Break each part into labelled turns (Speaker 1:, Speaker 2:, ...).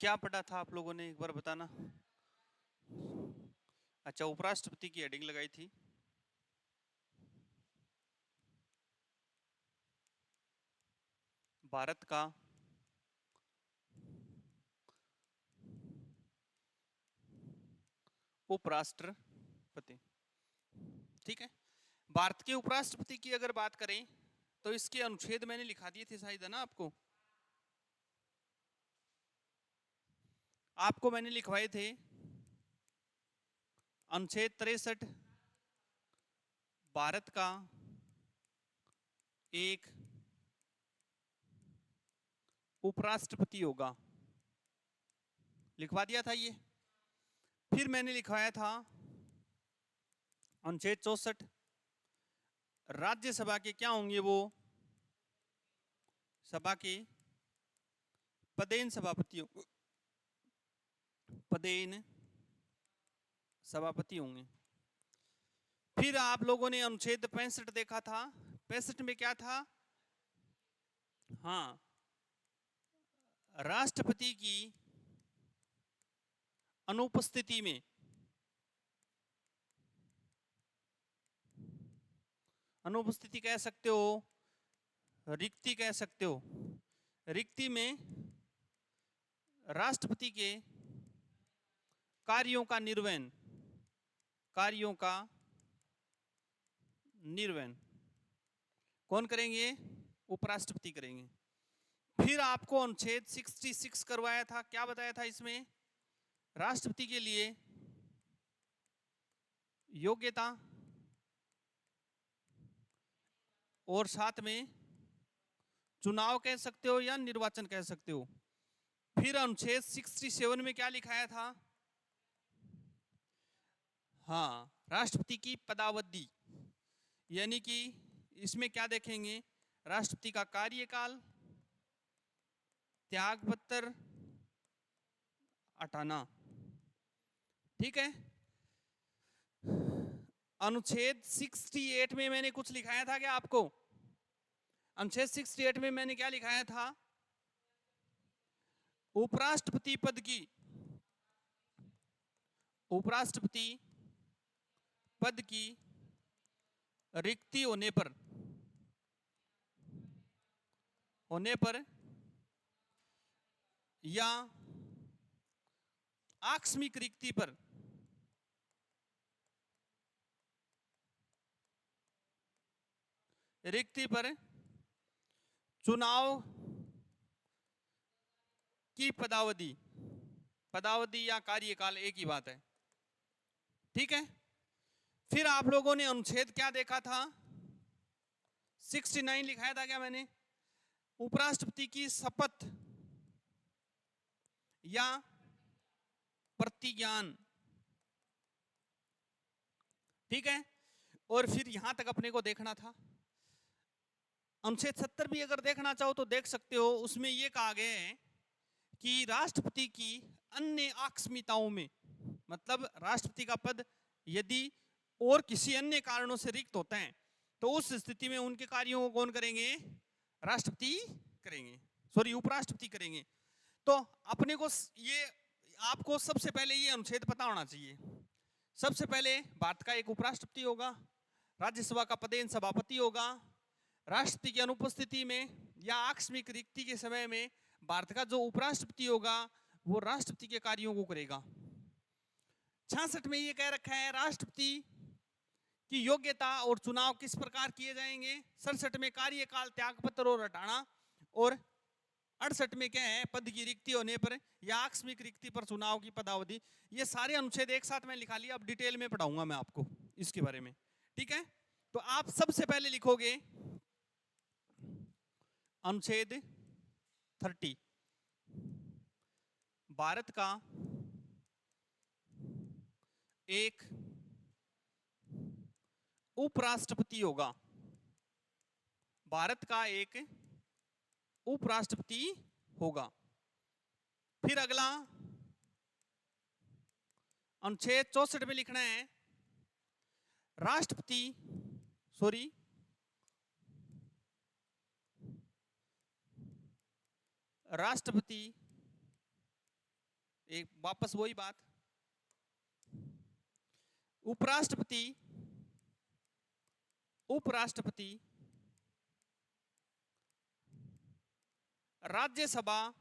Speaker 1: क्या पढ़ा था आप लोगों ने, एक बार बताना। अच्छा, उपराष्ट्रपति की हेडिंग लगाई थी। भारत का उपराष्ट्रपति, ठीक है। भारत के उपराष्ट्रपति की अगर बात करें तो इसके अनुच्छेद मैंने लिखा दिए थे शायद, है ना। आपको मैंने लिखवाए थे अनुच्छेद 63, भारत का एक उपराष्ट्रपति होगा, लिखवा दिया था ये। फिर मैंने लिखवाया था अनुच्छेद 64, राज्यसभा के क्या होंगे वो, सभा के पदेन सभापति, पदेन सभापति होंगे। फिर आप लोगों ने अनुच्छेद 65 देखा था। 65 में क्या था? हाँ, राष्ट्रपति की अनुपस्थिति में, अनुपस्थिति कह सकते हो, रिक्ति कह सकते हो, रिक्ति में राष्ट्रपति के कार्यों का निर्वहन, कार्यों का निर्वहन कौन करेंगे? उपराष्ट्रपति करेंगे। फिर आपको अनुच्छेद 66 करवाया था। क्या बताया था इसमें? राष्ट्रपति के लिए योग्यता और साथ में चुनाव कह सकते हो या निर्वाचन कह सकते हो। फिर अनुच्छेद 67 में क्या लिखाया था? हाँ, राष्ट्रपति की पदावधि, यानी कि इसमें क्या देखेंगे? राष्ट्रपति का कार्यकाल, त्यागपत्र हटाना, ठीक है। अनुच्छेद 68 में मैंने कुछ लिखाया था क्या आपको? अनुच्छेद 68 में मैंने क्या लिखाया था? उपराष्ट्रपति पद की, उपराष्ट्रपति पद की रिक्ति होने पर या आकस्मिक रिक्ति पर चुनाव की पदावधि, पदावधि या कार्यकाल एक ही बात है, ठीक है। फिर आप लोगों ने अनुच्छेद क्या देखा था? 69 लिखाया था क्या मैंने? उपराष्ट्रपति की शपथ या प्रतिज्ञान, ठीक है। और फिर यहां तक अपने को देखना था। अनुच्छेद 70 भी अगर देखना चाहो तो देख सकते हो। उसमें यह कहा गया है कि राष्ट्रपति की अन्य आकस्मिकताओं में, मतलब राष्ट्रपति का पद यदि और किसी अन्य कारणों से रिक्त होता है तो उस स्थिति में उनके कार्यों को कौन करेंगे? राष्ट्रपति करेंगे, सॉरी उपराष्ट्रपति करेंगे। तो अपने को ये, आपको सबसे पहले ये अनुच्छेद पता होना चाहिए। सबसे पहले भारत का एक उपराष्ट्रपति होगा, राज्यसभा का पदेन सभापति होगा, राष्ट्रपति की अनुपस्थिति में या आकस्मिक रिक्ति के समय में भारत का जो उपराष्ट्रपति होगा वो राष्ट्रपति के कार्यों को करेगा। 66 में ये कह रखा है राष्ट्रपति की योग्यता और चुनाव किस प्रकार किए जाएंगे। 67 में कार्यकाल, त्यागपत्र और हटाना, और 68 में क्या है? पद की रिक्ति होने पर या आकस्मिक रिक्ति पर चुनाव की पदावधि। ये सारे अनुच्छेद एक साथ में लिखा लिया, अब डिटेल में पढ़ाऊंगा मैं आपको इसके बारे में, ठीक है। तो आप सबसे पहले लिखोगे अनुच्छेद 30, भारत का एक उपराष्ट्रपति होगा, भारत का एक उपराष्ट्रपति होगा। फिर अगला अनुच्छेद 64 में लिखना है राष्ट्रपति, सॉरी राष्ट्रपति एक वापस वही बात, उपराष्ट्रपति उपराष्ट्रपति राज्यसभा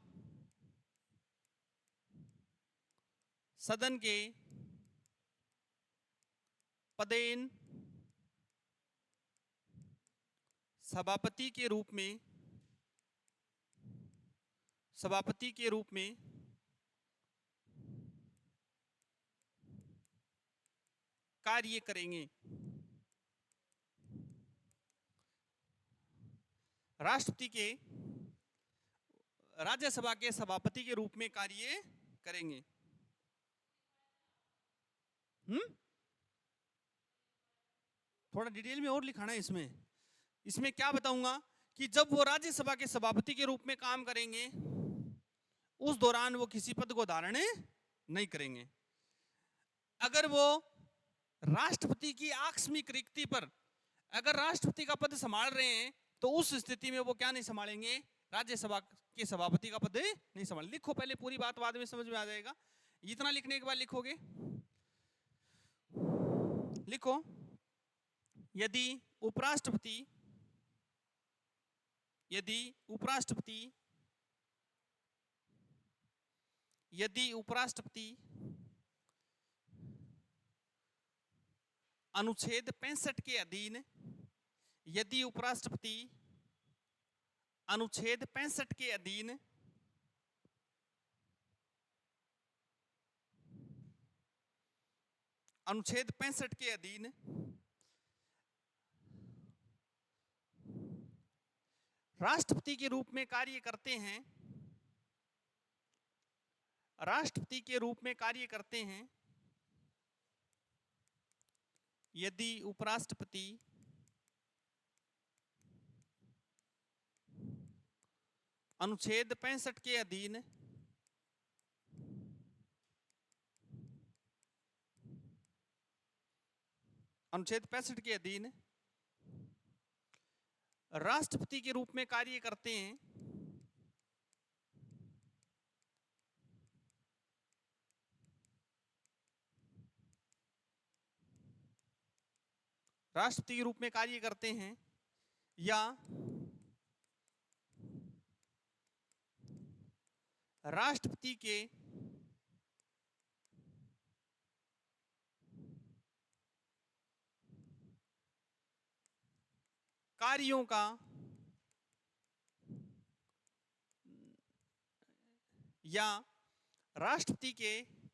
Speaker 1: सदन के पदेन सभापति के रूप में कार्य करेंगे। राष्ट्रपति के राज्यसभा के सभापति के रूप में कार्य करेंगे। थोड़ा डिटेल में और लिखाना है इसमें क्या बताऊंगा कि जब वो राज्यसभा के सभापति के रूप में काम करेंगे उस दौरान वो किसी पद को धारण नहीं करेंगे। अगर वो राष्ट्रपति की आकस्मिक रिक्ति पर अगर राष्ट्रपति का पद संभाल रहे हैं तो उस स्थिति में वो क्या नहीं संभालेंगे, राज्यसभा के सभापति का पद नहीं संभाल। लिखो पहले, पूरी बात बाद में समझ में आ जाएगा। इतना लिखने के बाद लिखोगे, लिखो यदि उपराष्ट्रपति अनुच्छेद 65 के अधीन अनुच्छेद 65 के अधीन राष्ट्रपति के रूप में कार्य करते हैं, यदि उपराष्ट्रपति अनुच्छेद 65 के अधीन राष्ट्रपति के रूप में कार्य करते हैं, या राष्ट्रपति के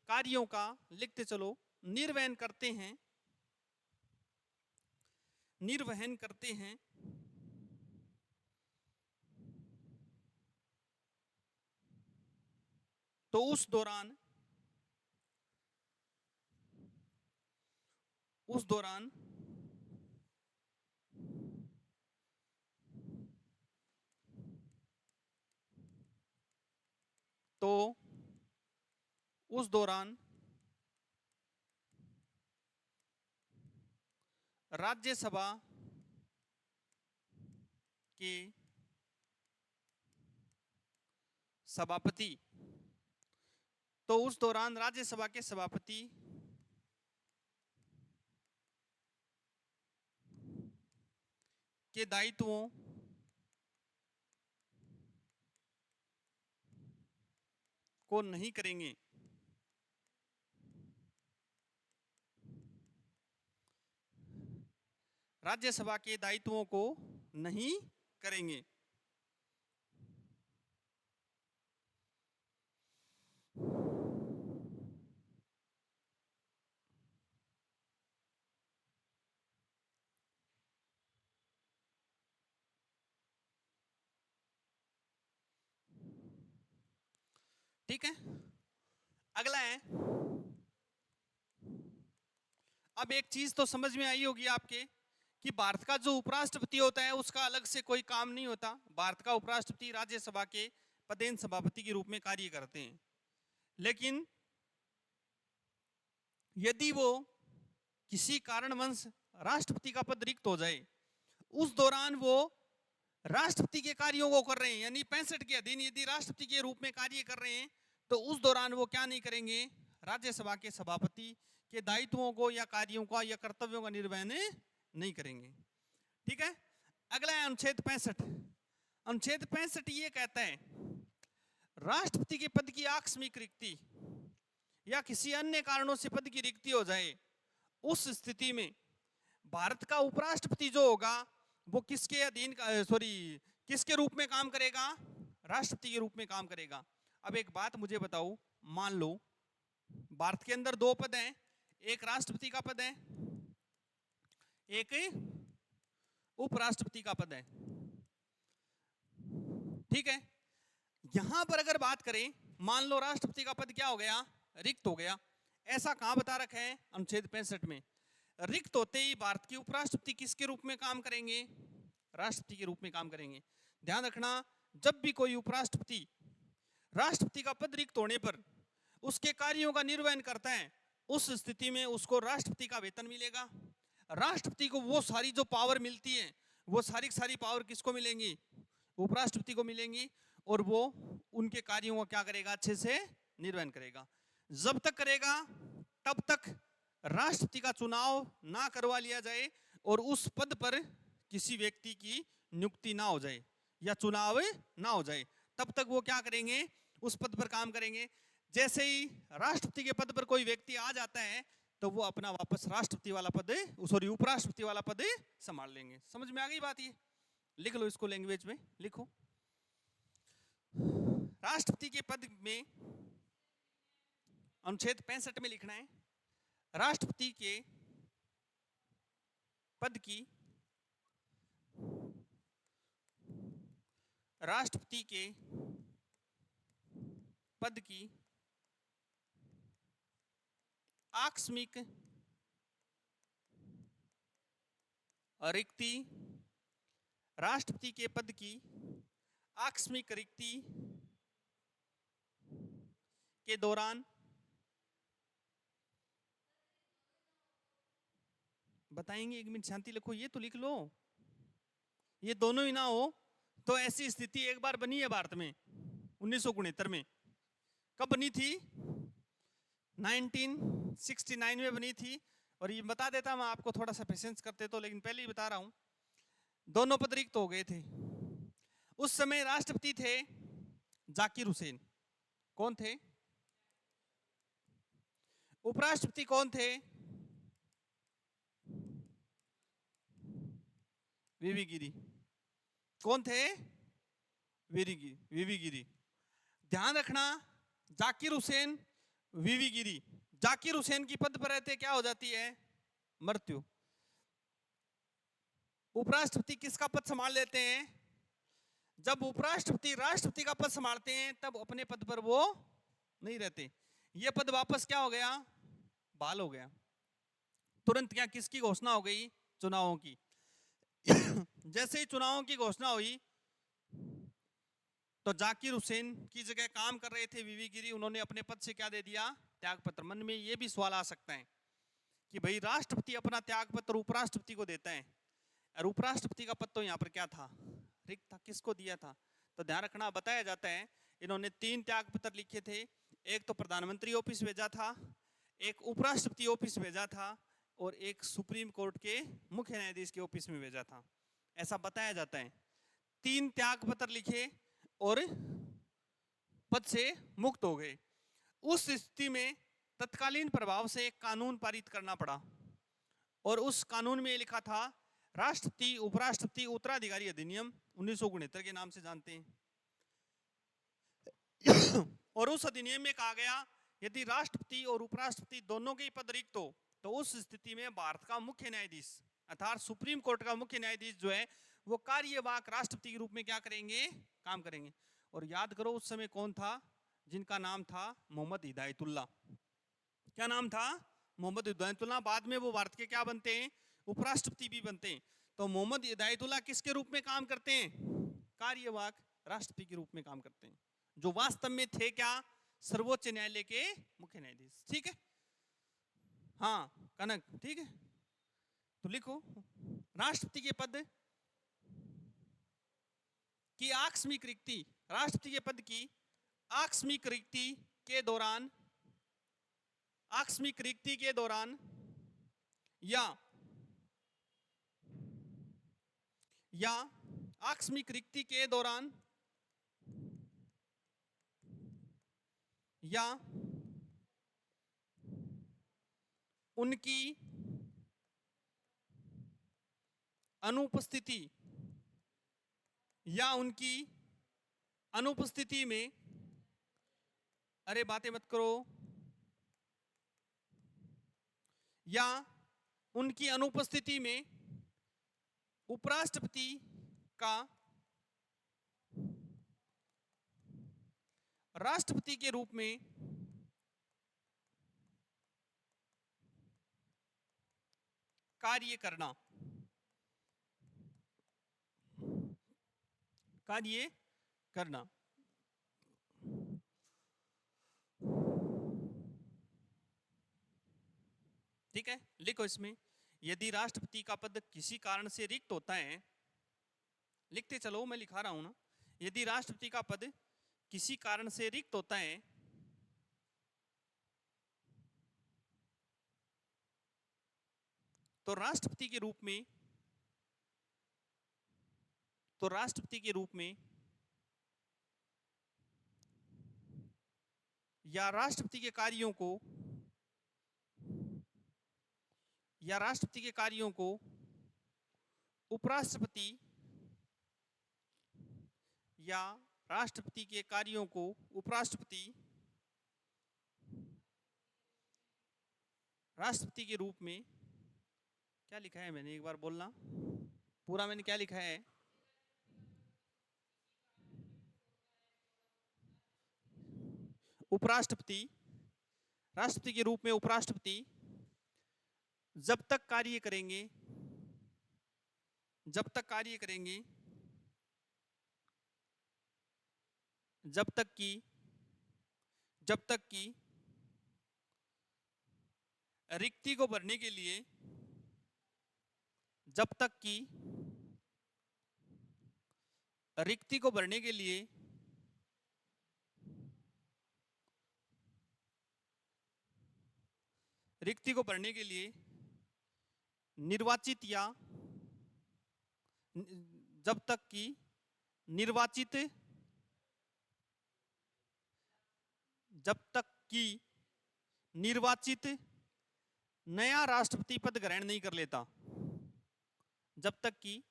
Speaker 1: कार्यों का लिखते चलो निर्वहन करते हैं तो उस दौरान राज्यसभा के सभापति के दायित्वों को नहीं करेंगे। राज्यसभा के दायित्वों को नहीं करेंगे। ठीक है, अगला है, अब एक चीज तो समझ में आई होगी आपके कि भारत का जो उपराष्ट्रपति होता है उसका अलग से कोई काम नहीं होता। भारत का उपराष्ट्रपति राज्यसभा के पदेन सभापति के रूप में कार्य करते हैं, लेकिन यदि वो किसी कारणवश राष्ट्रपति का पद रिक्त हो जाए उस दौरान वो राष्ट्रपति के कार्यों को कर रहे हैं, यानी 65 के अधीन यदि राष्ट्रपति के रूप में कार्य कर रहे हैं तो उस दौरान वो क्या नहीं करेंगे, राज्यसभा के सभापति के दायित्वों को या कार्यों का या कर्तव्यों का निर्वहन नहीं करेंगे। ठीक है, अगला है अनुच्छेद 65। अनुच्छेद 65 ये कहता है राष्ट्रपति के पद की आकस्मिक रिक्ति या किसी अन्य कारणों से पद की रिक्ति हो जाए, उस स्थिति में भारत का उपराष्ट्रपति जो होगा वो किसके अधीन किसके रूप में काम करेगा, राष्ट्रपति के रूप में काम करेगा। अब एक बात मुझे बताओ, मान लो भारत के अंदर दो पद हैं, एक राष्ट्रपति का पद है, एक उपराष्ट्रपति का पद है। ठीक है, यहां पर अगर बात करें, मान लो राष्ट्रपति का पद क्या हो गया, रिक्त हो गया। ऐसा कहां बता रखा है, अनुच्छेद 65 में। रिक्त होते ही भारत के उपराष्ट्रपति किसके रूप में काम करेंगे, राष्ट्रपति के रूप में काम करेंगे। ध्यान रखना, जब भी कोई उपराष्ट्रपति राष्ट्रपति का पद रिक्त होने पर उसके कार्यों का निर्वहन करता है, उस स्थिति में उसको राष्ट्रपति का वेतन मिलेगा। राष्ट्रपति को वो सारी जो पावर मिलती है, वो सारी पावर किसको मिलेंगी, उपराष्ट्रपति को मिलेंगी, और वो उनके कार्यों को क्या करेगा, अच्छे से निर्वहन करेगा। जब तक करेगा तब तक राष्ट्रपति का चुनाव ना करवा लिया जाए और उस पद पर किसी व्यक्ति की नियुक्ति ना हो जाए या चुनाव ना हो जाए, तब तक वो क्या करेंगे, उस पद पर काम करेंगे। जैसे ही राष्ट्रपति के पद पर कोई व्यक्ति आ जाता है तो वो अपना वापस राष्ट्रपति वाला पद, उपराष्ट्रपति वाला पद संभाल लेंगे। समझ में आ गई बात? ये लिख लो, इसको लैंग्वेज में लिखो। राष्ट्रपति के पद में अनुच्छेद 65 में लिखना है, राष्ट्रपति के पद की आकस्मिक रिक्ति, राष्ट्रपति के पद की आकस्मिक रिक्ति के दौरान बताएंगे। एक मिनट शांति लिखो, ये तो लिख लो, ये दोनों ही ना हो तो ऐसी स्थिति एक बार बनी है भारत में 1969 में। कब बनी थी? 1969 में बनी थी। और ये बता देता मैं आपको, थोड़ा सा पेशेंस करते तो, लेकिन पहले ही बता रहा हूं, दोनों पद रिक्त हो गए थे। उस समय राष्ट्रपति थे जाकिर हुसैन। कौन थे? उपराष्ट्रपति कौन थे? वीवी गिरी। कौन थे? वीवी गिरी। ध्यान रखना, जाकिर हुसैन, वीवी गिरी। जाकिर हुसैन की पद पर रहते क्या हो जाती है? मृत्यु। उपराष्ट्रपति किसका पद संभाल लेते हैं? जब उपराष्ट्रपति राष्ट्रपति का पद संभालते हैं तब अपने पद पर वो नहीं रहते। ये पद वापस क्या हो गया? बहाल हो गया। तुरंत क्या किसकी घोषणा हो गई? चुनावों की। जैसे ही चुनावों की घोषणा हुई तो जाकिर हुसैन की जगह काम कर रहे थे वीवी गिरी, उन्होंने अपने पद से क्या दे दिया? त्यागपत्र। मन में ये भी सवाल आ सकता है कि भाई राष्ट्रपति अपना त्यागपत्र उपराष्ट्रपति को देता है और उपराष्ट्रपति का पद तो यहाँ पर क्या था? रिक्त था। किसको दिया था? तो ध्यान रखना, बताया जाता है इन्होंने 3 त्यागपत्र लिखे थे। एक तो प्रधानमंत्री ऑफिस भेजा था, एक उपराष्ट्रपति ऑफिस भेजा था, और एक सुप्रीम कोर्ट के मुख्य न्यायाधीश के ऑफिस में भेजा था। ऐसा बताया जाता है। 3 त्यागपत्र लिखे और पद से मुक्त हो गए। उस स्थिति में तत्कालीन प्रभाव से एक कानून पारित करना पड़ा, और उस कानून में लिखा था राष्ट्रपति उपराष्ट्रपति उत्तराधिकारी अधिनियम 1969 के नाम से जानते हैं। और उस अधिनियम में कहा गया यदि राष्ट्रपति और उपराष्ट्रपति दोनों के पद रिक्त हो तो उस स्थिति में भारत का मुख्य न्यायाधीश अर्थात सुप्रीम कोर्ट का मुख्य न्यायाधीश जो है वो कार्यवाहक राष्ट्रपति के रूप में क्या करेंगे? काम करेंगे। और याद करो उस समय कौन था? जिनका नाम था मोहम्मद हिदायतुल्लाह। क्या नाम था? मोहम्मद हिदायतुल्लाह। बाद में वो भारत के क्या बनते हैं? उपराष्ट्रपति भी बनते हैं। तो मोहम्मद हिदायतुल्लाह किसके रूप में काम करते हैं? कार्यवाहक राष्ट्रपति के रूप में काम करते हैं, जो वास्तव में थे क्या? सर्वोच्च न्यायालय के मुख्य न्यायाधीश। ठीक है, हाँ कनक, ठीक है। तो लिखो, राष्ट्रपति के पद की आकस्मिक रिक्ति, राष्ट्रपति के पद की आकस्मिक रिक्ति के दौरान, आकस्मिक रिक्ति के दौरान या आकस्मिक रिक्ति के दौरान या उनकी अनुपस्थिति में, अरे बातें मत करो, या उनकी अनुपस्थिति में उपराष्ट्रपति का राष्ट्रपति के रूप में कार्य करना ठीक है। लिखो इसमें, यदि राष्ट्रपति का पद किसी कारण से रिक्त होता है, लिखते चलो, मैं लिखा रहा हूं ना, यदि राष्ट्रपति का पद किसी कारण से रिक्त होता है तो राष्ट्रपति के रूप में या राष्ट्रपति के कार्यों को उपराष्ट्रपति या राष्ट्रपति के कार्यों को उपराष्ट्रपति राष्ट्रपति के रूप में, क्या लिखा है मैंने, एक बार बोलना पूरा मैंने क्या लिखा है, उपराष्ट्रपति, राष्ट्रपति के रूप में उपराष्ट्रपति जब तक कार्य करेंगे जब तक कि रिक्ति को भरने के लिए निर्वाचित या जब तक कि निर्वाचित नया राष्ट्रपति पद ग्रहण नहीं कर लेता, जब तक कि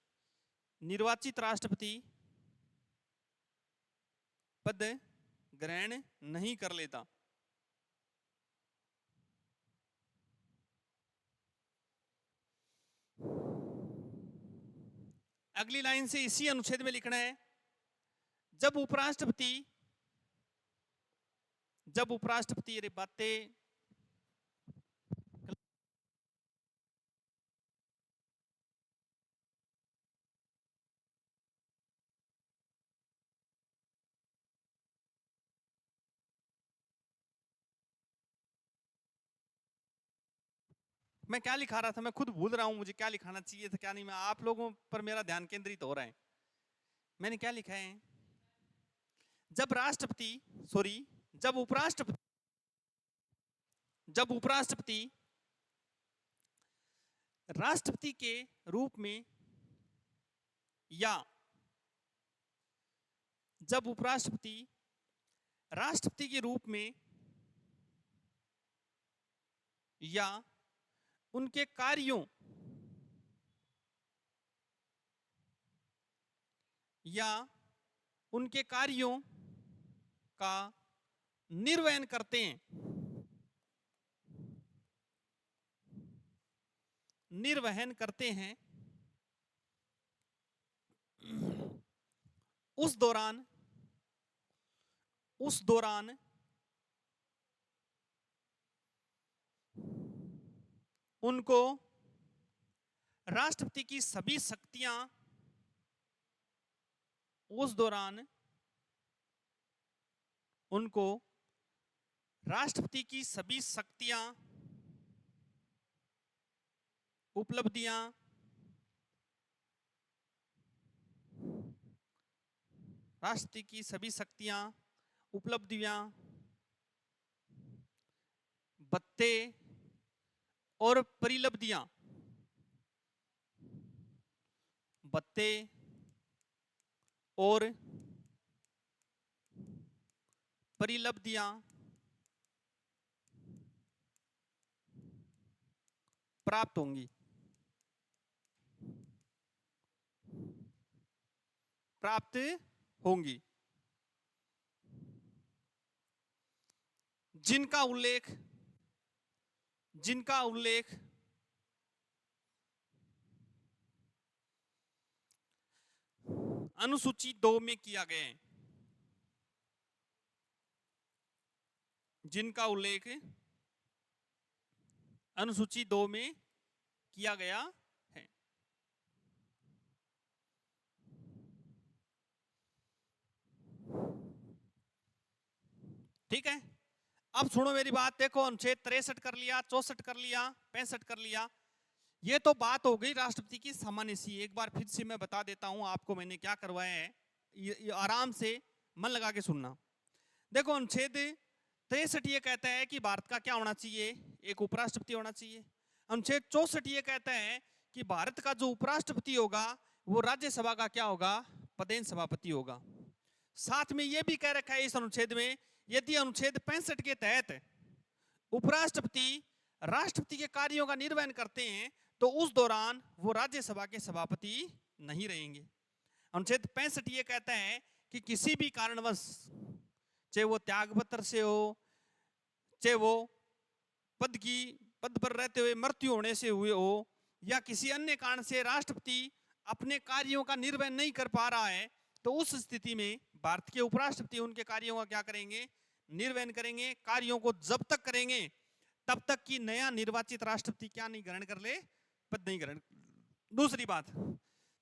Speaker 1: निर्वाचित राष्ट्रपति पद ग्रहण नहीं कर लेता। अगली लाइन से इसी अनुच्छेद में लिखना है, जब उपराष्ट्रपति अरे बातें मैं क्या लिखा रहा था, मैं खुद भूल रहा हूं मुझे क्या लिखाना चाहिए था क्या नहीं, मैं आप लोगों पर मेरा ध्यान केंद्रित हो रहा है। मैंने क्या लिखा है, जब उपराष्ट्रपति राष्ट्रपति के रूप में या जब उपराष्ट्रपति राष्ट्रपति के रूप में या उनके कार्यों का निर्वहन करते हैं उस दौरान उनको राष्ट्रपति की सभी शक्तियां उपलब्धियां भत्ते और परिलब्धियां, भत्ते और परिलब्धियां प्राप्त होंगी, प्राप्त होंगी, जिनका उल्लेख अनुसूची 2 में किया गया है, जिनका उल्लेख अनुसूची 2 में किया गया है। ठीक है, अब सुनो मेरी बात, देखो अनुच्छेद 63 कर लिया, 64 कर लिया, 65 कर लिया, ये तो बात हो गई राष्ट्रपति की सामान्य सी। एक बार फिर से मैं बता देता हूं आपको मैंने क्या करवाया है, ये आराम से मन लगा के सुनना। देखो अनुच्छेद 63 ये कहता है कि भारत का क्या होना चाहिए, एक उपराष्ट्रपति होना चाहिए। अनुच्छेद 64 ये कहता है कि भारत का जो उपराष्ट्रपति होगा वो राज्यसभा का क्या होगा, पदेन सभापति होगा। साथ में ये भी कह रखा है इस अनुच्छेद में, यदि अनुच्छेद 65 के तहत उपराष्ट्रपति राष्ट्रपति के कार्यों का निर्वहन करते हैं तो उस दौरान वो राज्यसभा के सभापति नहीं रहेंगे। अनुच्छेद 65 ये कहता है कि किसी भी कारणवश, चाहे वो त्यागपत्र से हो, चाहे वो पद पर रहते हुए मृत्यु होने से हुए हो, या किसी अन्य कारण से राष्ट्रपति अपने कार्यों का निर्वहन नहीं कर पा रहा है, तो उस स्थिति में भारत के उपराष्ट्रपति उनके कार्यों का क्या करेंगे, निर्वहन करेंगे। कार्यों को जब तक करेंगे तब तक कि नया निर्वाचित राष्ट्रपति क्या नहीं ग्रहण कर ले, पद नहीं ग्रहण। दूसरी बात,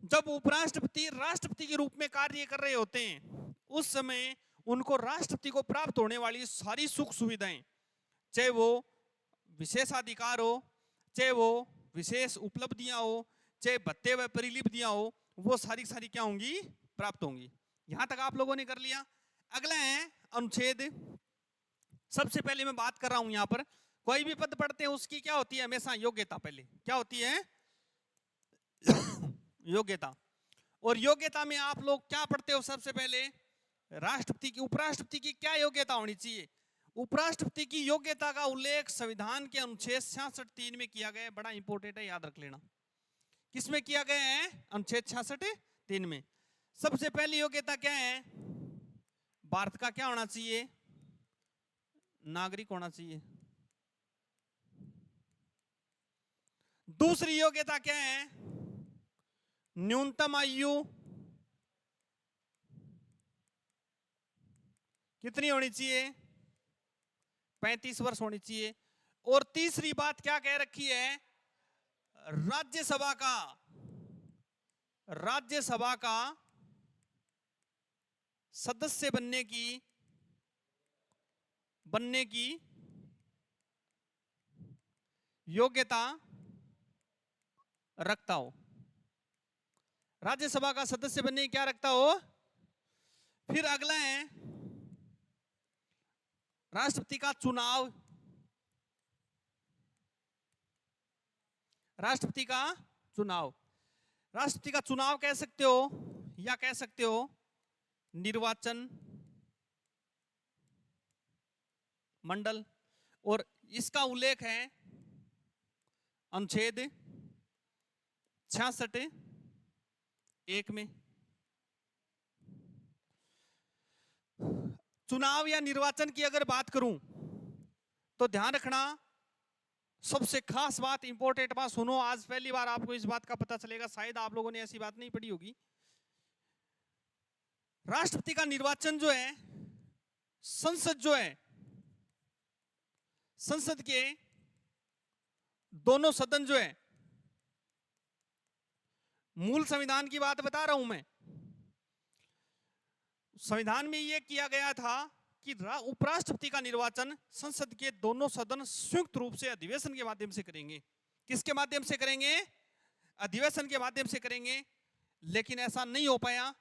Speaker 1: जब उपराष्ट्रपति राष्ट्रपति के रूप में कार्य कर रहे होते हैं उस समय उनको राष्ट्रपति को प्राप्त होने वाली सारी सुख सुविधाएं, चाहे वो विशेषाधिकार हो, चाहे वो विशेष उपलब्धियां हो, चाहे भत्ते व परिलब्धियां हो, वो सारी सारी क्या होंगी, प्राप्त होंगी। यहां तक आप लोगों ने कर लिया। अगला है अनुच्छेद, सबसे पहले मैं बात कर रहा हूं यहां पर, कोई भी पद पढ़ते हैं उसकी क्या होती है, हमेशा योग्यता। पहले क्या होती है योग्यता। और योग्यता में आप लोग क्या पढ़ते हो, सबसे पहले राष्ट्रपति की, उपराष्ट्रपति की क्या योग्यता होनी चाहिए। उपराष्ट्रपति की योग्यता का उल्लेख संविधान के अनुच्छेद 66(3) में किया गया है। बड़ा इंपॉर्टेंट है, याद रख लेना। किसमें किया गया है, अनुच्छेद 66(3) में। सबसे पहली योग्यता क्या है, भारत का क्या होना चाहिए, नागरिक होना चाहिए। दूसरी योग्यता क्या है, न्यूनतम आयु कितनी होनी चाहिए, 35 वर्ष होनी चाहिए। और तीसरी बात क्या कह रखी है, राज्यसभा का सदस्य बनने की योग्यता रखता हो। राज्यसभा का सदस्य बनने की क्या रखता हो। फिर अगला है राष्ट्रपति का चुनाव। राष्ट्रपति का चुनाव कह सकते हो या कह सकते हो निर्वाचन मंडल। और इसका उल्लेख है अनुच्छेद 66(1) में। चुनाव या निर्वाचन की अगर बात करूं तो ध्यान रखना, सबसे खास बात, इंपॉर्टेंट बात सुनो, आज पहली बार आपको इस बात का पता चलेगा, शायद आप लोगों ने ऐसी बात नहीं पढ़ी होगी। राष्ट्रपति का निर्वाचन जो है, संसद के दोनों सदन जो है, मूल संविधान की बात बता रहा हूं मैं। संविधान में यह किया गया था कि उपराष्ट्रपति का निर्वाचन संसद के दोनों सदन संयुक्त रूप से अधिवेशन के माध्यम से करेंगे। किसके माध्यम से करेंगे, अधिवेशन के माध्यम से करेंगे। लेकिन ऐसा नहीं हो पाया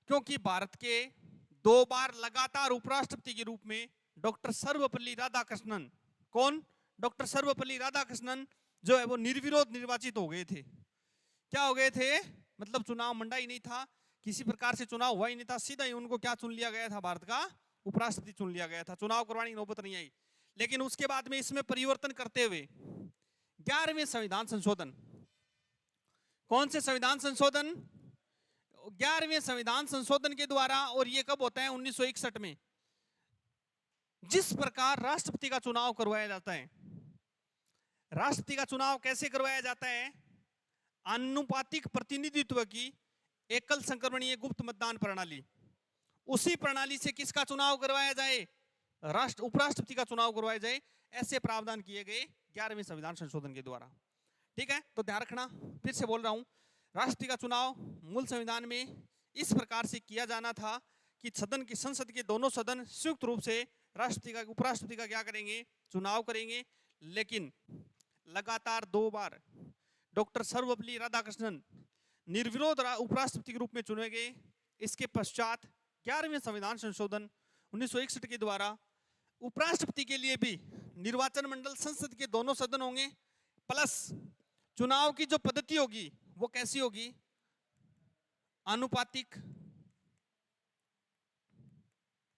Speaker 1: क्योंकि भारत के 2 बार लगातार उपराष्ट्रपति के रूप में डॉक्टर सर्वपल्ली राधाकृष्णन, कौन, डॉक्टर सर्वपल्ली राधाकृष्णन जो है वो निर्विरोध निर्वाचित हो गए थे। क्या हो गए थे? मतलब चुनाव मंडा ही नहीं था, किसी प्रकार से चुनाव हुआ ही नहीं था, सीधा ही उनको क्या चुन लिया गया था? भारत का उपराष्ट्रपति चुन लिया गया था, चुनाव करवाने की नौबत नहीं आई। लेकिन उसके बाद में इसमें परिवर्तन करते हुए 11वें संविधान संशोधन, कौन से संविधान संशोधन? 11वें संविधान संशोधन के द्वारा, और ये कब होता है? 1961 में। जिस प्रकार राष्ट्रपति का चुनाव करवाया जाता है, राष्ट्रपति का चुनाव कैसे करवाया जाता है? आनुपातिक प्रतिनिधित्व की एकल संक्रमणीय गुप्त मतदान प्रणाली, उसी प्रणाली से किसका चुनाव करवाया जाए? उपराष्ट्रपति का चुनाव करवाया जाए, ऐसे प्रावधान किए गए 11वें संविधान संशोधन के द्वारा। ठीक है, तो ध्यान रखना, फिर से बोल रहा हूं, राष्ट्रपति का चुनाव मूल संविधान में इस प्रकार से किया जाना था कि सदन की, संसद के दोनों सदन संयुक्त रूप से राष्ट्रपति का, उपराष्ट्रपति का क्या करेंगे? चुनाव करेंगे। लेकिन लगातार 2 बार डॉक्टर सर्वपल्ली राधाकृष्णन निर्विरोध उपराष्ट्रपति के रूप में चुने गए। इसके पश्चात 11वें संविधान संशोधन 1961 के द्वारा उपराष्ट्रपति के लिए भी निर्वाचन मंडल, संसद के दोनों सदन होंगे, प्लस चुनाव की जो पद्धति होगी वो कैसी होगी? आनुपातिक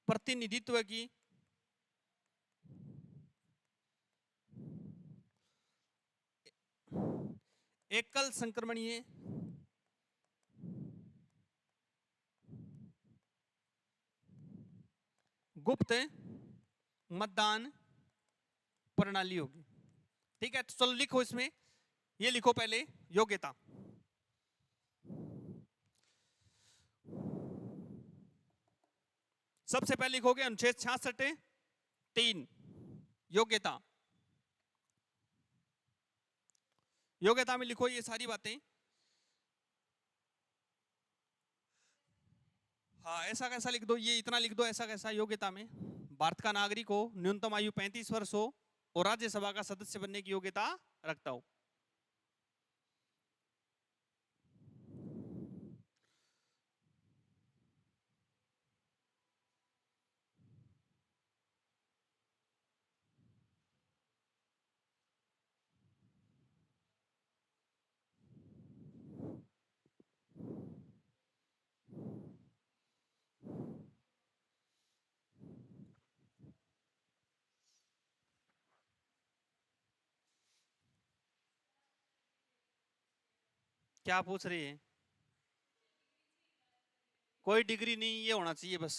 Speaker 1: प्रतिनिधित्व की एकल संक्रमणीय गुप्त मतदान प्रणाली होगी। ठीक है, तो चलो लिखो, इसमें ये लिखो पहले योग्यता। सबसे पहले लिखोगे अनुच्छेद 66(3) योग्यता। योग्यता में लिखो ये सारी बातें। हाँ, ऐसा कैसा लिख दो, ये इतना लिख दो, ऐसा कैसा? योग्यता में भारत का नागरिक हो, न्यूनतम आयु 35 वर्ष हो और राज्यसभा का सदस्य बनने की योग्यता रखता हो। क्या पूछ रही है? कोई डिग्री नहीं, ये होना चाहिए बस।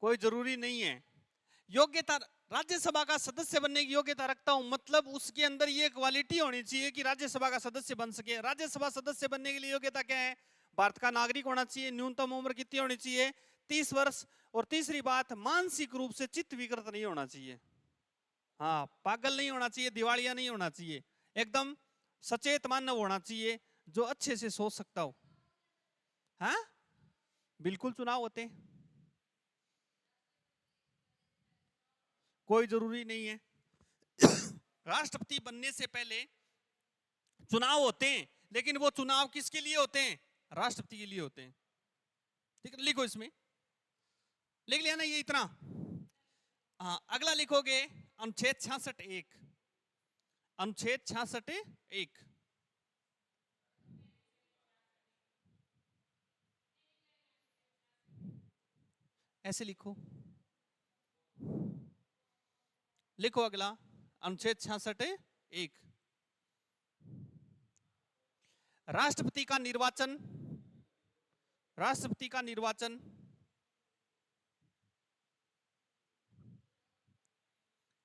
Speaker 1: कोई जरूरी नहीं है। योग्यता, राज्यसभा का सदस्य बनने की योग्यता रखता हूं, मतलब उसके अंदर ये क्वालिटी होनी चाहिए कि राज्यसभा का सदस्य बन सके। राज्यसभा सदस्य बनने के लिए योग्यता क्या है? भारत का नागरिक होना चाहिए, न्यूनतम उम्र कितनी होनी चाहिए? 30 वर्ष, और तीसरी बात, मानसिक रूप से चित्त विकृत नहीं होना चाहिए। हाँ, पागल नहीं होना चाहिए, दिवालिया नहीं होना चाहिए, एकदम सचेत मानव होना चाहिए जो अच्छे से सोच सकता हो। हाँ, बिल्कुल चुनाव होते हैं, कोई जरूरी नहीं है। राष्ट्रपति बनने से पहले चुनाव होते हैं, लेकिन वो चुनाव किसके लिए होते हैं? राष्ट्रपति के लिए होते हैं। ठीक है, लिखो, इसमें लिख लिया ना ये इतना? हाँ, अगला लिखोगे अनुच्छेद 66(1), अनुच्छेद 66(1) ऐसे लिखो। लिखो अगला अनुच्छेद 66(1), राष्ट्रपति का निर्वाचन, राष्ट्रपति का निर्वाचन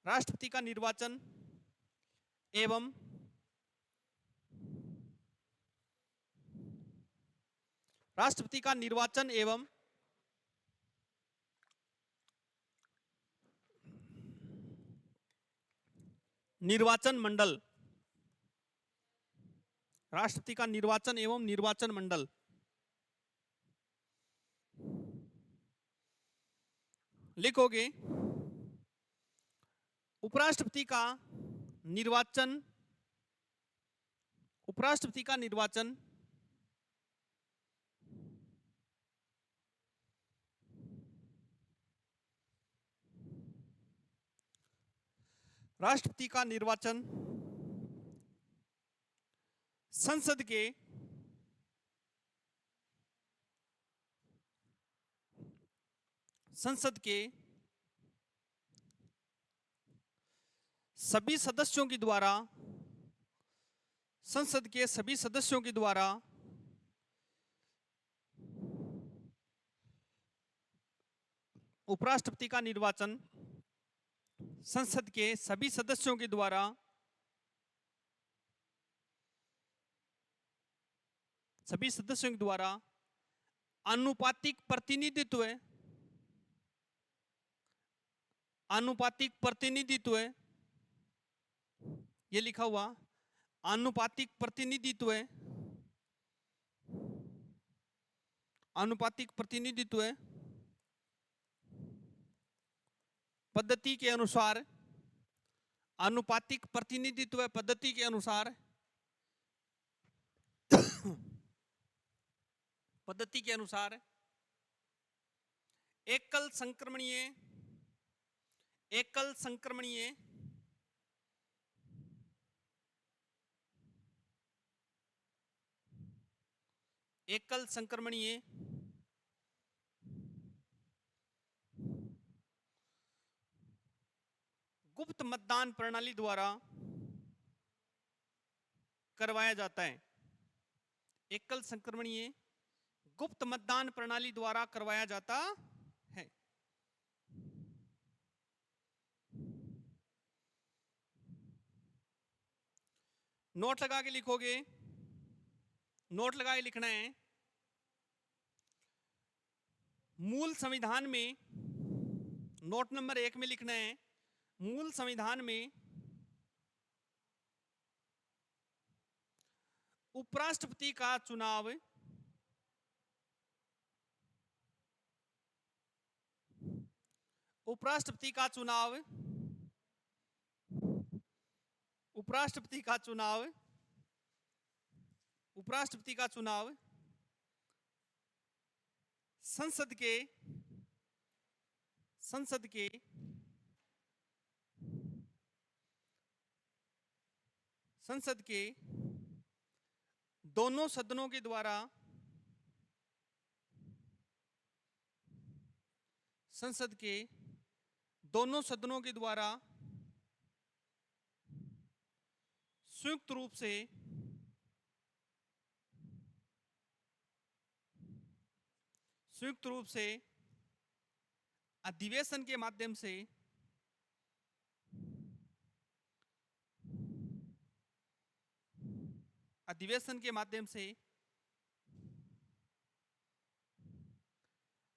Speaker 1: राष्ट्रपति का निर्वाचन एवं राष्ट्रपति का निर्वाचन एवं निर्वाचन मंडल, राष्ट्रपति का निर्वाचन एवं निर्वाचन मंडल लिखोगे। उपराष्ट्रपति का निर्वाचन, उपराष्ट्रपति का निर्वाचन राष्ट्रपति का निर्वाचन संसद के सभी सदस्यों के द्वारा उपराष्ट्रपति का निर्वाचन संसद के सभी सदस्यों के द्वारा आनुपातिक प्रतिनिधित्व ये लिखा हुआ आनुपातिक प्रतिनिधित्व पद्धति के अनुसार एकल संक्रमणीय गुप्त मतदान प्रणाली द्वारा करवाया जाता है। एकल संक्रमणीय गुप्त मतदान प्रणाली द्वारा करवाया जाता है। नोट लगा के लिखोगे, नोट लगा के लिखना है। मूल संविधान में, नोट नंबर 1 में लिखना है, मूल संविधान में उपराष्ट्रपति का चुनाव संसद के दोनों सदनों के द्वारा संयुक्त रूप से अधिवेशन के माध्यम से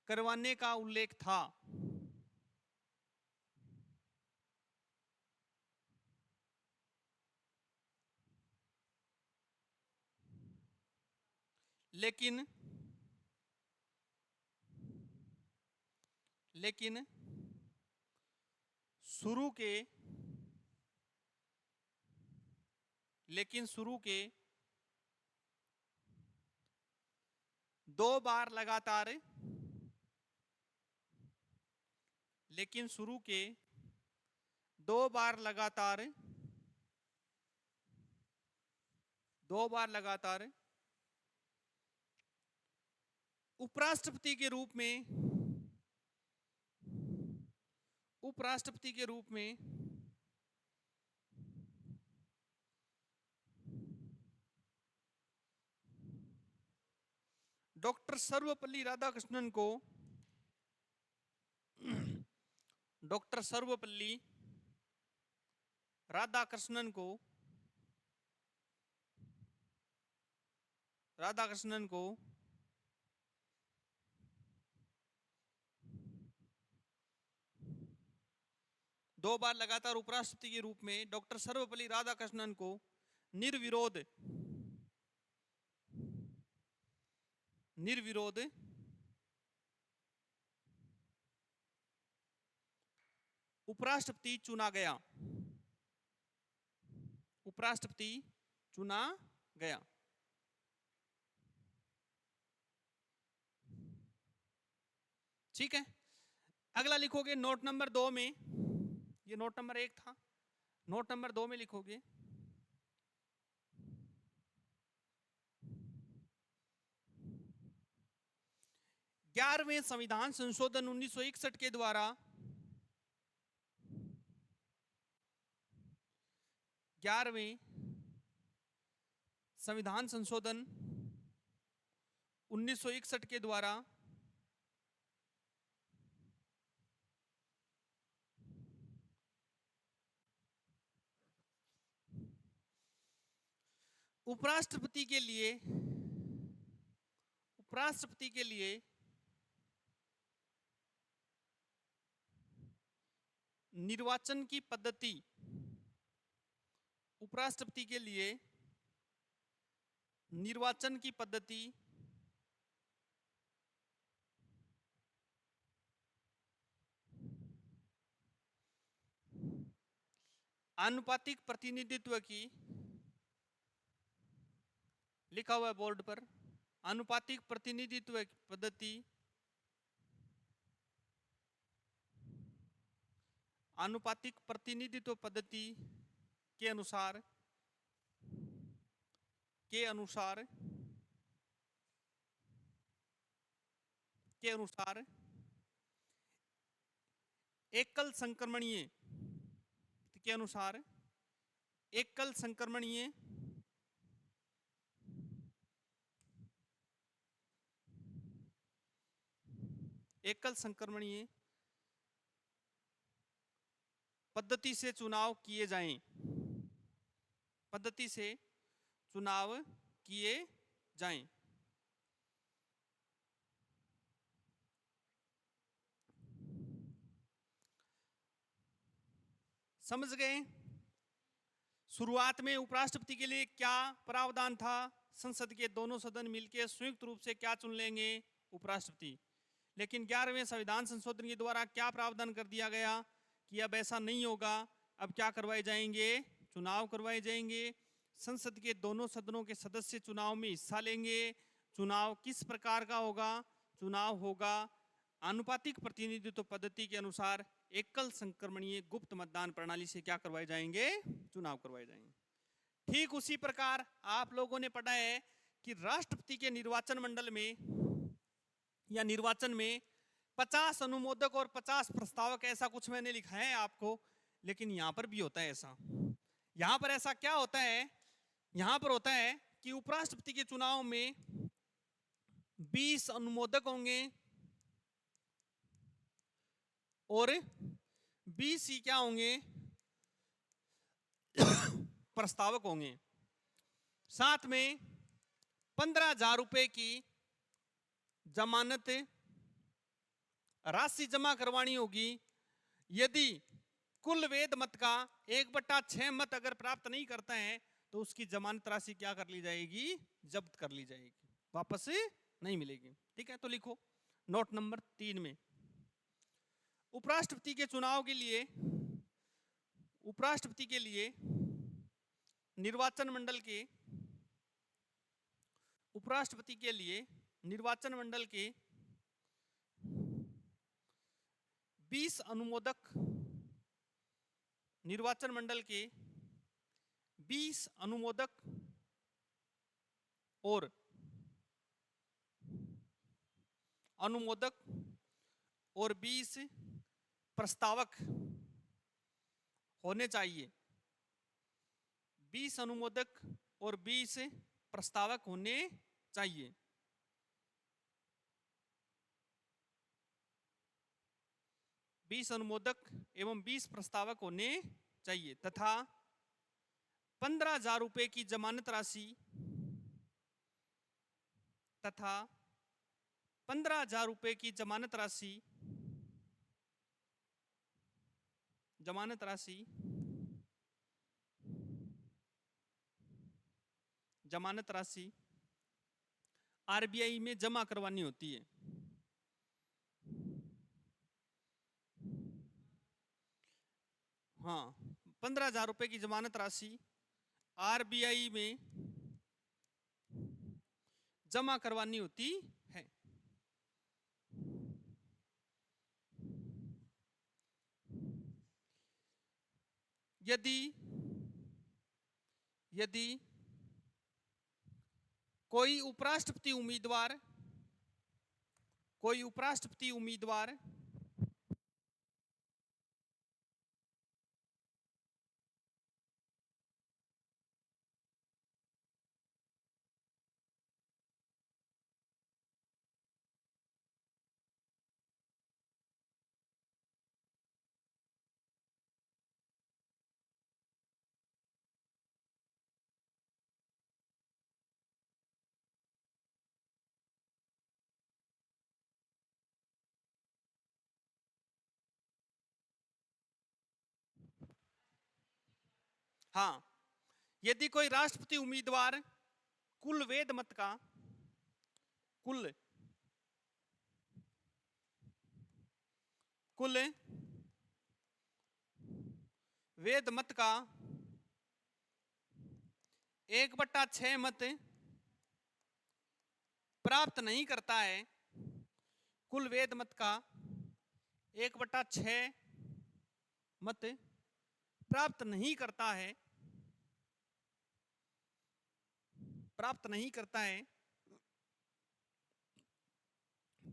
Speaker 1: करवाने का उल्लेख था। लेकिन शुरू के 2 बार लगातार उपराष्ट्रपति के रूप में डॉक्टर सर्वपल्ली राधाकृष्णन को 2 बार लगातार उपराष्ट्रपति के रूप में डॉक्टर सर्वपल्ली राधाकृष्णन को निर्विरोध उपराष्ट्रपति चुना गया। ठीक है, अगला लिखोगे नोट नंबर 2 में, ये नोट नंबर 1 था, नोट नंबर 2 में लिखोगे, ग्यारहवें संविधान संशोधन 1961 के द्वारा 11वें संविधान संशोधन 1961 के द्वारा उपराष्ट्रपति के लिए निर्वाचन की पद्धति, उपराष्ट्रपति के लिए निर्वाचन की पद्धति आनुपातिक प्रतिनिधित्व की, लिखा हुआ है बोर्ड पर, आनुपातिक प्रतिनिधित्व पद्धति, आनुपातिक प्रतिनिधित्व पद्धति के अनुसार एकल संक्रमणीय के अनुसार एकल संक्रमणीय पद्धति से चुनाव किए जाएं, पद्धति से चुनाव किए जाएं। समझ गए? शुरुआत में उपराष्ट्रपति के लिए क्या प्रावधान था? संसद के दोनों सदन मिलकर संयुक्त रूप से क्या चुन लेंगे? उपराष्ट्रपति। लेकिन 11वें संविधान संशोधन के द्वारा क्या प्रावधान कर दिया गया कि अब ऐसा नहीं होगा, अब क्या करवाए जाएंगे? चुनाव करवाए जाएंगे। संसद के दोनों सदनों के सदस्य चुनाव में हिस्सा लेंगे। चुनाव किस प्रकार का होगा? चुनाव होगा आनुपातिक प्रतिनिधित्व पद्धति के अनुसार एकल संक्रमणीय गुप्त मतदान प्रणाली से क्या करवाए जाएंगे? चुनाव करवाए जाएंगे। ठीक उसी प्रकार आप लोगों ने पढ़ा है कि राष्ट्रपति के निर्वाचन मंडल में या निर्वाचन में 50 अनुमोदक और 50 प्रस्तावक, ऐसा कुछ मैंने लिखा है आपको, लेकिन यहां पर भी होता है ऐसा। यहां पर ऐसा क्या होता है? यहां पर होता है कि उपराष्ट्रपति के चुनाव में 20 अनुमोदक होंगे और 20 ही क्या होंगे? प्रस्तावक होंगे। साथ में 15,000 रुपए की जमानत राशि जमा करवानी होगी। यदि कुल वेद मत का 1/6 मत अगर प्राप्त नहीं करता है तो उसकी जमानत राशि क्या कर ली जाएगी? जब्त कर ली जाएगी, वापस नहीं मिलेगी। ठीक है, तो लिखो नोट नंबर 3 में, उपराष्ट्रपति के चुनाव के लिए निर्वाचन मंडल के 20 अनुमोदक, निर्वाचन मंडल के 20 अनुमोदक और 20 प्रस्तावक होने चाहिए। 20 अनुमोदक और 20 प्रस्तावक होने चाहिए। बीस अनुमोदक एवं 20 प्रस्तावक होने चाहिए तथा 15,000 रुपए की जमानत राशि जमानत राशि आरबीआई में जमा करवानी होती है। हाँ, 15,000 रुपए की जमानत राशि आरबीआई में जमा करवानी होती है। यदि यदि कोई उपराष्ट्रपति उम्मीदवार हाँ, यदि कोई राष्ट्रपति उम्मीदवार कुल वेद मत का कुल वेद मत का 1/6 मत प्राप्त नहीं करता है, कुल वेद मत का 1/6 मत प्राप्त नहीं करता है,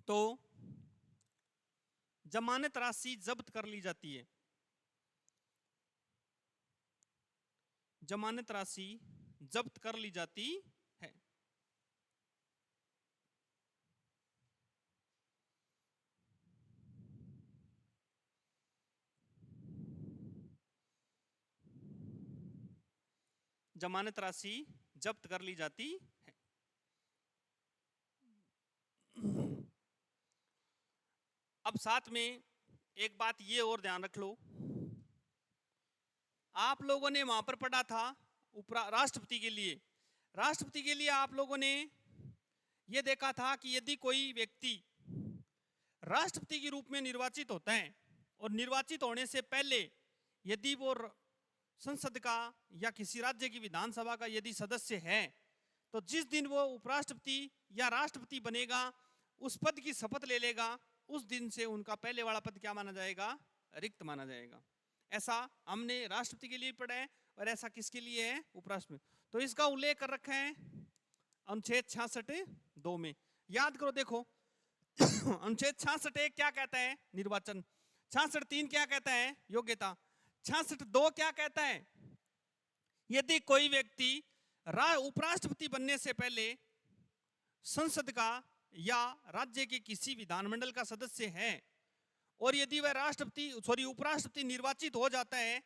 Speaker 1: तो जमानत राशि जब्त कर ली जाती है। जमानत राशि जब्त कर ली जाती है। जमानत राशि जब्त कर ली जाती है। अब साथ में एक बात ये और ध्यान रख लो, आप लोगों ने वहां पर पढ़ा था राष्ट्रपति के लिए आप लोगों ने ये देखा था कि यदि कोई व्यक्ति राष्ट्रपति के रूप में निर्वाचित होता है और निर्वाचित होने से पहले यदि वो संसद का या किसी राज्य की विधानसभा का यदि सदस्य है, तो जिस दिन वो उपराष्ट्रपति या राष्ट्रपति बनेगा, उस पद की शपथ ले लेगा, उस दिन से उनका पहले वाला पद क्या माना जाएगा? रिक्त माना जाएगा। ऐसा हमने राष्ट्रपति के लिए पढ़ा है और ऐसा किसके लिए है? उपराष्ट्रपति। तो इसका उल्लेख कर रखा है अनुच्छेद 66(2) में। याद करो, देखो अनुच्छेद 66(1) क्या कहता है? निर्वाचन। 66(3) क्या कहता है? योग्यता। 66(2) क्या कहता है? यदि कोई व्यक्ति उपराष्ट्रपति बनने से पहले संसद का या राज्य के किसी विधानमंडल का सदस्य है और यदि वह उपराष्ट्रपति निर्वाचित हो जाता है,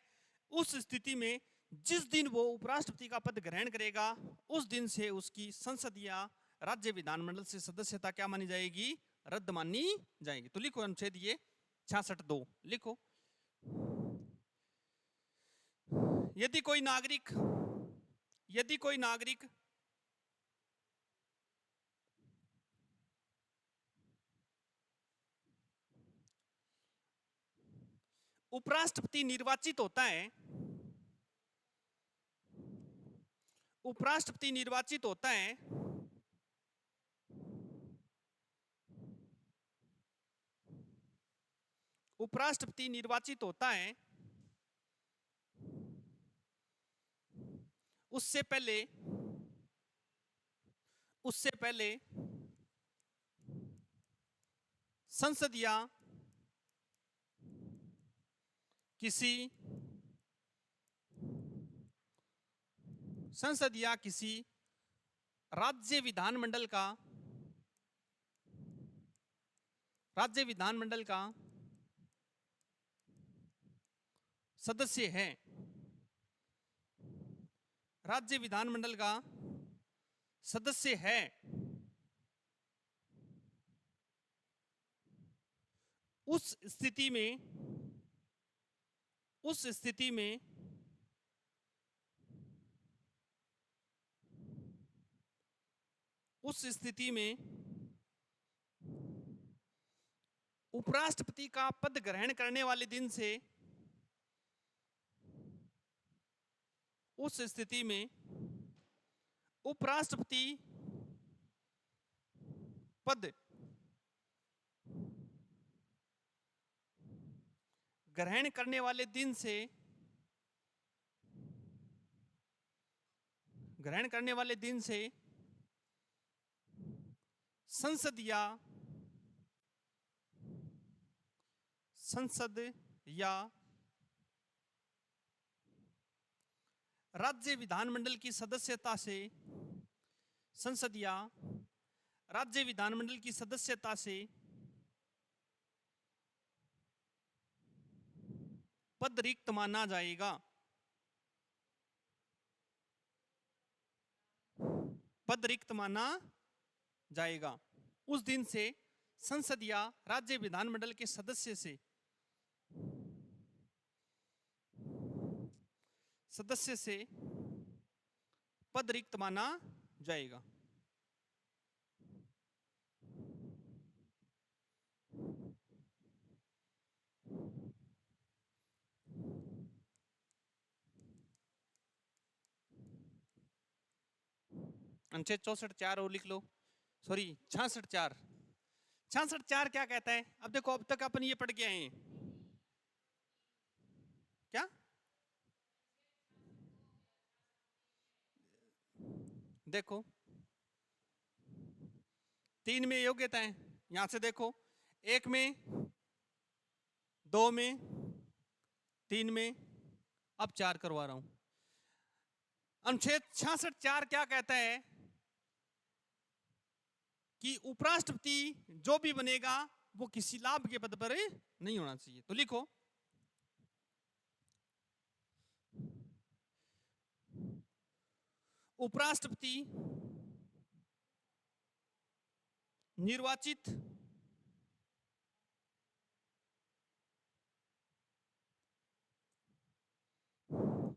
Speaker 1: उस स्थिति में जिस दिन वो उपराष्ट्रपति का पद ग्रहण करेगा, उस दिन से उसकी संसद या राज्य विधानमंडल से सदस्यता क्या मानी जाएगी? रद्द मानी जाएगी। तो लिखो अनुच्छेद ये 66(2) लिखो। यदि कोई नागरिक उपराष्ट्रपति निर्वाचित होता है, उपराष्ट्रपति निर्वाचित होता है, उपराष्ट्रपति निर्वाचित होता है, उससे पहले संसद या किसी राज्य विधानमंडल का सदस्य है, राज्य विधानमंडल का सदस्य है, उस स्थिति में उपराष्ट्रपति का पद ग्रहण करने वाले दिन से उस स्थिति में उपराष्ट्रपति पद ग्रहण करने वाले दिन से ग्रहण करने वाले दिन से संसद या राज्य विधानमंडल की सदस्यता से संसद या राज्य विधानमंडल की सदस्यता से पद रिक्त माना जाएगा। पद रिक्त माना जाएगा। उस दिन से संसद या राज्य विधानमंडल के सदस्य से पद रिक्त माना जाएगा। अनुच्छेद 64(4) और लिख लो, सॉरी 66(4). 66(4) क्या कहता है? अब देखो, अब तक अपन ये पढ़ के आए हैं क्या? देखो 3 में योग्यताएं, यहां से देखो 1 में, 2 में, 3 में, अब 4 करवा रहा हूं। अनुच्छेद 66(4) क्या कहता है कि उपराष्ट्रपति जो भी बनेगा वो किसी लाभ के पद पर नहीं होना चाहिए। तो लिखो, उपराष्ट्रपति निर्वाचित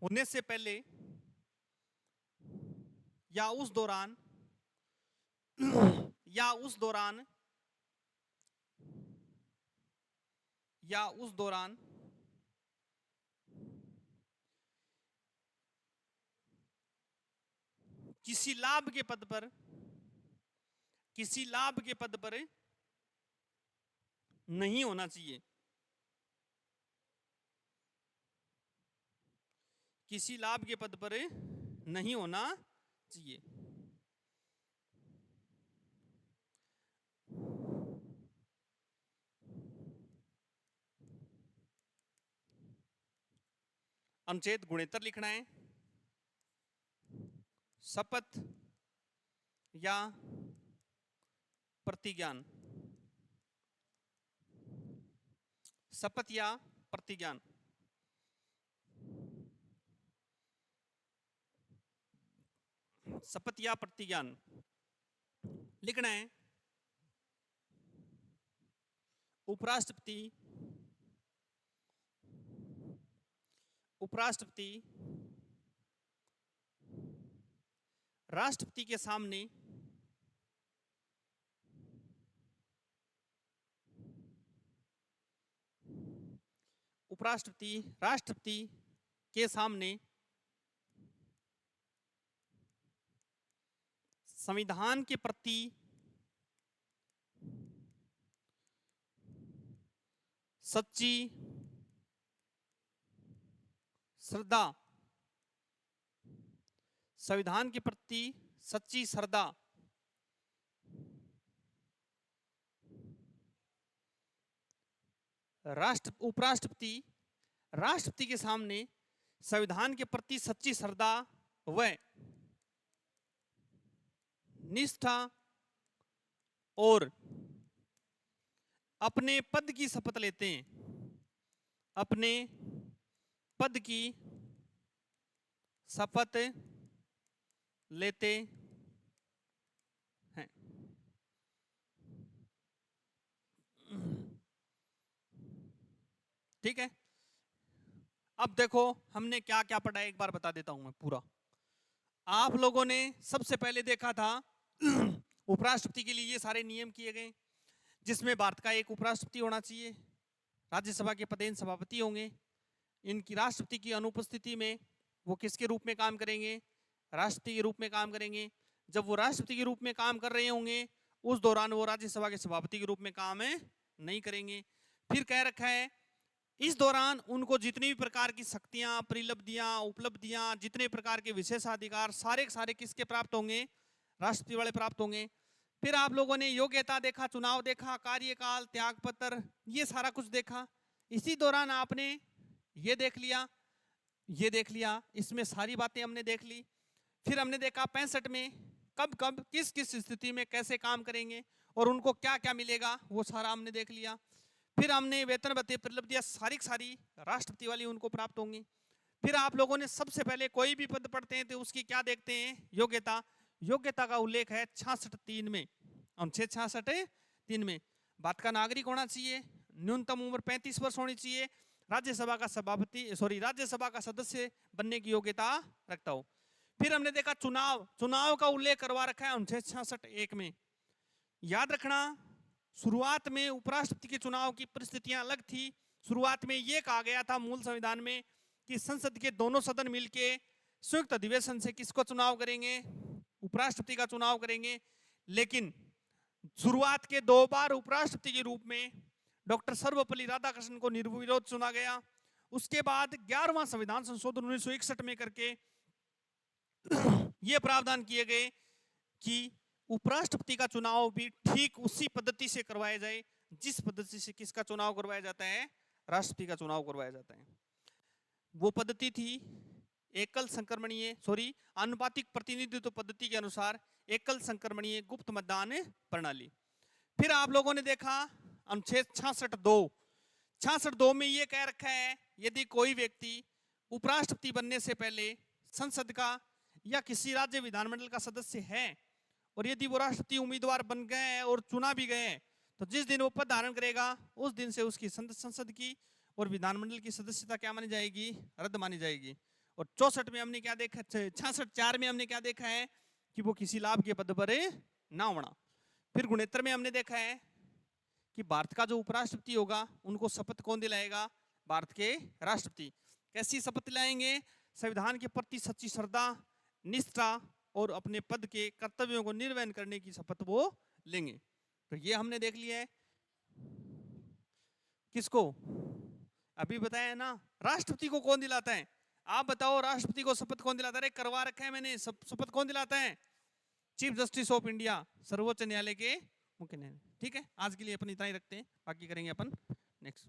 Speaker 1: होने से पहले या उस दौरान किसी लाभ के पद पर नहीं होना चाहिए। किसी लाभ के पद पर नहीं होना चाहिए। अनुच्छेद गुणेतर लिखना है। शपथ या प्रतिज्ञान, शपथ या प्रतिज्ञान। शपथ या प्रतिज्ञान लिखना है। उपराष्ट्रपति राष्ट्रपति के सामने राष्ट्रपति के सामने संविधान के प्रति सच्ची श्रद्धा, संविधान के प्रति सच्ची श्रद्धा उपराष्ट्रपति राष्ट्रपति के सामने संविधान के प्रति सच्ची श्रद्धा व निष्ठा और अपने पद की शपथ लेते हैं। अपने पद की शपथ लेते हैं। ठीक है, अब देखो हमने क्या क्या पढ़ा है, एक बार बता देता हूं मैं पूरा। आप लोगों ने सबसे पहले देखा था उपराष्ट्रपति के लिए ये सारे नियम किए गए, जिसमें भारत का एक उपराष्ट्रपति होना चाहिए, राज्यसभा के पदेन सभापति होंगे। इनकी राष्ट्रपति की अनुपस्थिति में वो किसके रूप में काम करेंगे? राष्ट्रपति के रूप में काम करेंगे। जब वो राष्ट्रपति के रूप में काम कर रहे होंगे उस दौरान वो राज्यसभा के सभापति के रूप में काम नहीं करेंगे। फिर कह रखा है इस दौरान उनको जितनी भी प्रकार की शक्तियां, परिलब्धियां, उपलब्धियां, जितने प्रकार के विशेषाधिकार सारे के सारे किसके प्राप्त होंगे? राष्ट्रपति वाले प्राप्त होंगे। फिर आप लोगों ने योग्यता देखा, चुनाव देखा, कार्यकाल, त्यागपत्र, ये सारा कुछ देखा। इसी दौरान आपने ये देख लिया, ये देख लिया, इसमें सारी बातें हमने देख ली। फिर हमने देखा 65 में कब कब किस किस स्थिति में कैसे काम करेंगे और उनको क्या क्या मिलेगा, वो सारा हमने देख लिया। फिर हमने वेतन भत्ते, परिलब्धियां सारी सारी राष्ट्रपति वाली उनको प्राप्त होंगी। फिर आप लोगों ने सबसे पहले कोई भी पद पढ़ते हैं तो उसकी क्या देखते हैं? योग्यता। योग्यता का उल्लेख है 66(3) में, अनुच्छेद 66(3) में। भारत का नागरिक होना चाहिए, न्यूनतम उम्र 35 वर्ष होनी चाहिए, राज्यसभा का सभापति राज्यसभा का सदस्य बनने की योग्यता रखता हो। फिर हमने देखा चुनाव, चुनाव का उल्लेख करवा रखा है अनुच्छेद 66(1) में। याद रखना, शुरुआत में उपराष्ट्रपति के चुनाव की परिस्थितियां अलग थी। शुरुआत में यह कहा गया था मूल संविधान में कि संसद के दोनों सदन मिलके संयुक्त अधिवेशन से किसको चुनाव करेंगे? उपराष्ट्रपति का चुनाव करेंगे। लेकिन शुरुआत के 2 बार उपराष्ट्रपति के रूप में डॉक्टर सर्वपल्ली राधाकृष्णन को निर्विरोध चुना गया। उसके बाद 11वां संविधान संशोधन 1961 में करके ये प्रावधान किए गए कि उपराष्ट्रपति का चुनाव भी ठीक उसी पद्धति से करवाया जाए जिस पद्धति से किसका चुनाव करवाया जाता है? राष्ट्रपति का चुनाव करवाया जाता है। वो पद्धति थी एकल संक्रमणीय आनुपातिक प्रतिनिधित्व पद्धति के अनुसार एकल संक्रमणीय गुप्त मतदान प्रणाली। फिर आप लोगों ने देखा अनुच्छेद 66(2) में ये कह रखा है, यदि कोई व्यक्ति उपराष्ट्रपति बनने से पहले संसद का या किसी राज्य विधानमंडल का सदस्य है और यदि वो राष्ट्रपति उम्मीदवार बन गए हैं और चुना भी गए हैं, तो जिस दिन वो पद धारण करेगा उस दिन से उसकी संसद की और विधानमंडल की सदस्यता क्या मानी जाएगी? रद्द मानी जाएगी। और 64 में हमने क्या देखा, 66(4) में हमने क्या देखा है कि वो किसी लाभ के पद पर ना होना। फिर 69 में हमने देखा है कि भारत का जो उपराष्ट्रपति होगा उनको शपथ कौन दिलाएगा? भारत के राष्ट्रपति। कैसी शपथ दिलाएंगे? संविधान के प्रति सच्ची श्रद्धा, निष्ठा और अपने पद के कर्तव्यों को निर्वहन करने की शपथ वो लेंगे। तो ये हमने देख लिया है। किसको? अभी बताया ना, राष्ट्रपति को कौन दिलाता है? आप बताओ, राष्ट्रपति को शपथ कौन दिलाता है? करवा रखा है मैंने, शपथ कौन दिलाता है? चीफ जस्टिस ऑफ इंडिया, सर्वोच्च न्यायालय के मुख्य न्यायाधीश। ठीक है, आज के लिए अपन इतना ही रखते हैं, बाकी करेंगे अपन नेक्स्ट।